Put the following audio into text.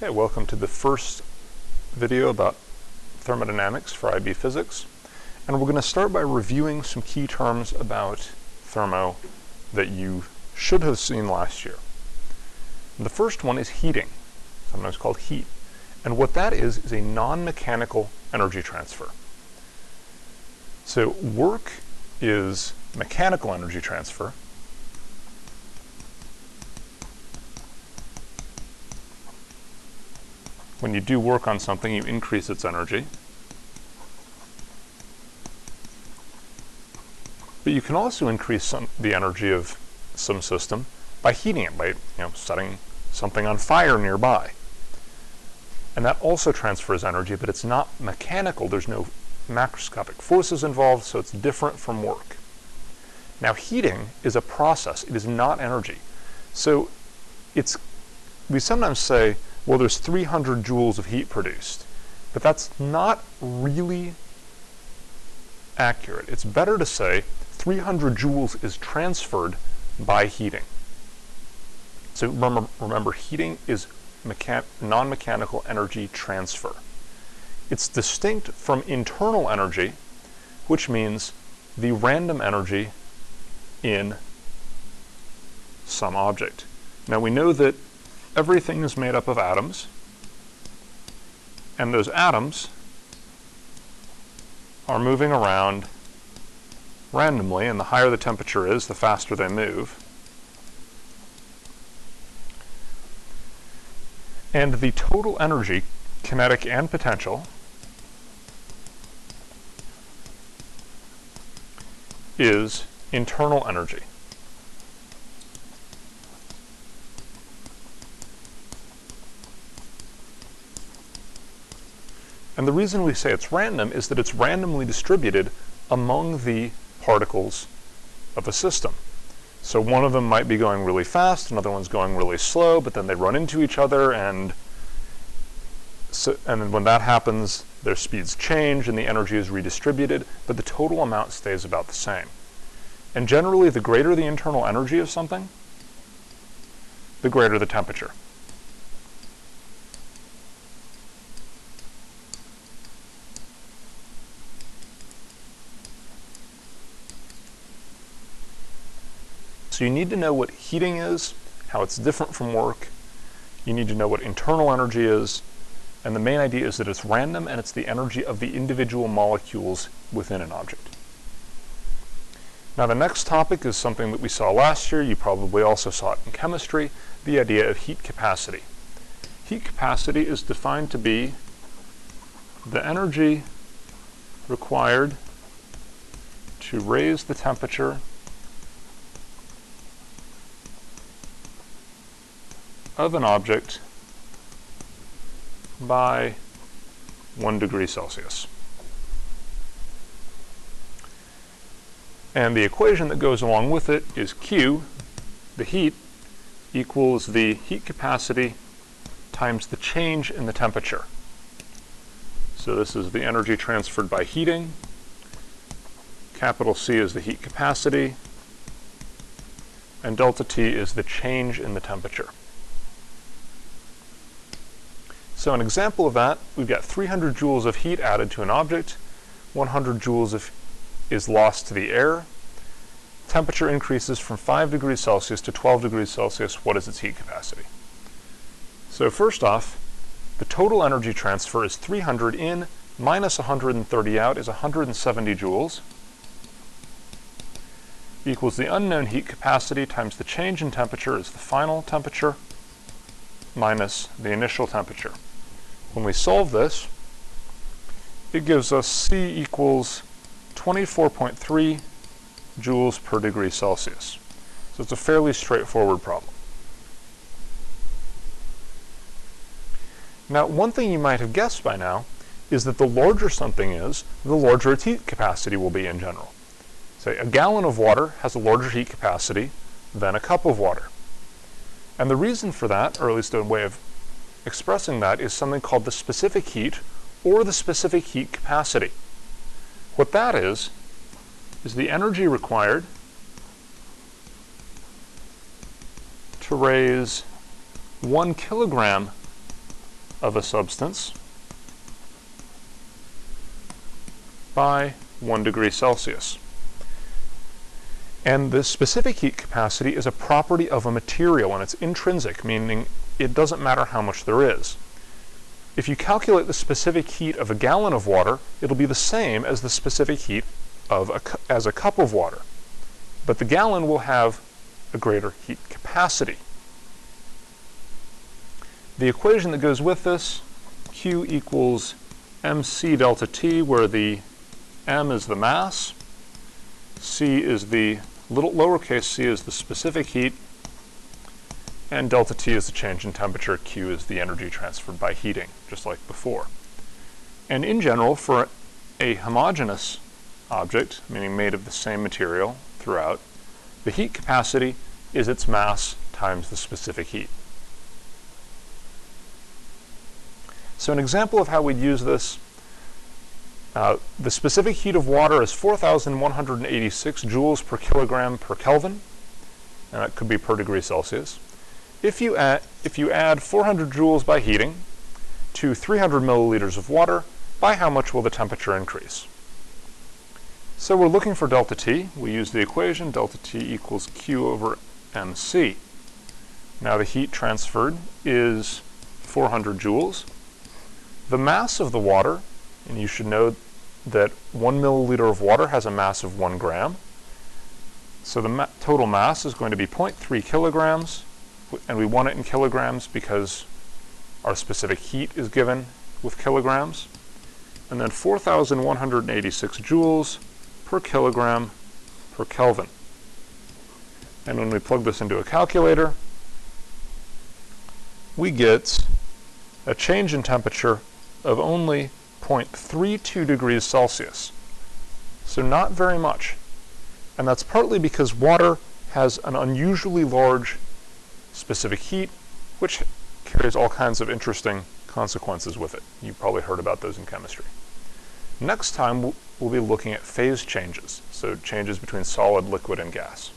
Okay, welcome to the first video about thermodynamics for IB Physics. And we're going to start by reviewing some key terms about thermo that you should have seen last year. The first one is heating, sometimes called heat. And what that is a non-mechanical energy transfer. So work is mechanical energy transfer. When you do work on something, you increase its energy. But you can also increase the energy of some system by heating it, by setting something on fire nearby. And that also transfers energy, but it's not mechanical. There's no macroscopic forces involved, so it's different from work. Now, heating is a process. It is not energy. So we sometimes say, well, there's 300 joules of heat produced. But that's not really accurate. It's better to say 300 joules is transferred by heating. So remember heating is non-mechanical energy transfer. It's distinct from internal energy, which means the random energy in some object. Now we know that everything is made up of atoms, and those atoms are moving around randomly, and the higher the temperature is, the faster they move. And the total energy, kinetic and potential, is internal energy. And the reason we say it's random is that it's randomly distributed among the particles of a system. So one of them might be going really fast, another one's going really slow, but then they run into each other, and then when that happens, their speeds change and the energy is redistributed, but the total amount stays about the same. And generally, the greater the internal energy of something, the greater the temperature. So you need to know what heating is, how it's different from work. You need to know what internal energy is. And the main idea is that it's random and it's the energy of the individual molecules within an object. Now the next topic is something that we saw last year. You probably also saw it in chemistry, the idea of heat capacity. Heat capacity is defined to be the energy required to raise the temperature of an object by 1 degree Celsius. And the equation that goes along with it is Q, the heat, equals the heat capacity times the change in the temperature. So this is the energy transferred by heating. Capital C is the heat capacity, and delta T is the change in the temperature. So an example of that, we've got 300 joules of heat added to an object, 100 joules is lost to the air. Temperature increases from 5 degrees Celsius to 12 degrees Celsius. What is its heat capacity? So first off, the total energy transfer is 300 in minus 130 out is 170 joules, equals the unknown heat capacity times the change in temperature is the final temperature minus the initial temperature. When we solve this, it gives us C equals 24.3 joules per degree Celsius. So it's a fairly straightforward problem. Now, one thing you might have guessed by now is that the larger something is, the larger its heat capacity will be in general. Say a gallon of water has a larger heat capacity than a cup of water. And the reason for that, or at least a way of expressing that, is something called the specific heat or the specific heat capacity. What that is the energy required to raise 1 kilogram of a substance by 1 degree Celsius. And the specific heat capacity is a property of a material, and it's intrinsic, meaning it doesn't matter how much there is. If you calculate the specific heat of a gallon of water, it'll be the same as the specific heat of as a cup of water. But the gallon will have a greater heat capacity. The equation that goes with this, Q equals mc delta T, where the m is the mass, c is the lowercase c is the specific heat, and delta T is the change in temperature, Q is the energy transferred by heating, just like before. And in general, for a homogeneous object, meaning made of the same material throughout, the heat capacity is its mass times the specific heat. So an example of how we'd use this, the specific heat of water is 4,186 joules per kilogram per Kelvin, and that could be per degree Celsius. If you add 400 joules by heating to 300 milliliters of water, by how much will the temperature increase? So we're looking for delta T. We use the equation delta T equals Q over mc. Now the heat transferred is 400 joules. The mass of the water, and you should know that 1 milliliter of water has a mass of 1 gram. So the total mass is going to be 0.3 kilograms, and we want it in kilograms because our specific heat is given with kilograms. And then 4,186 joules per kilogram per Kelvin. And when we plug this into a calculator, we get a change in temperature of only 0.32 degrees Celsius. So not very much. And that's partly because water has an unusually large specific heat, which carries all kinds of interesting consequences with it. You've probably heard about those in chemistry. Next time, we'll be looking at phase changes, so changes between solid, liquid, and gas.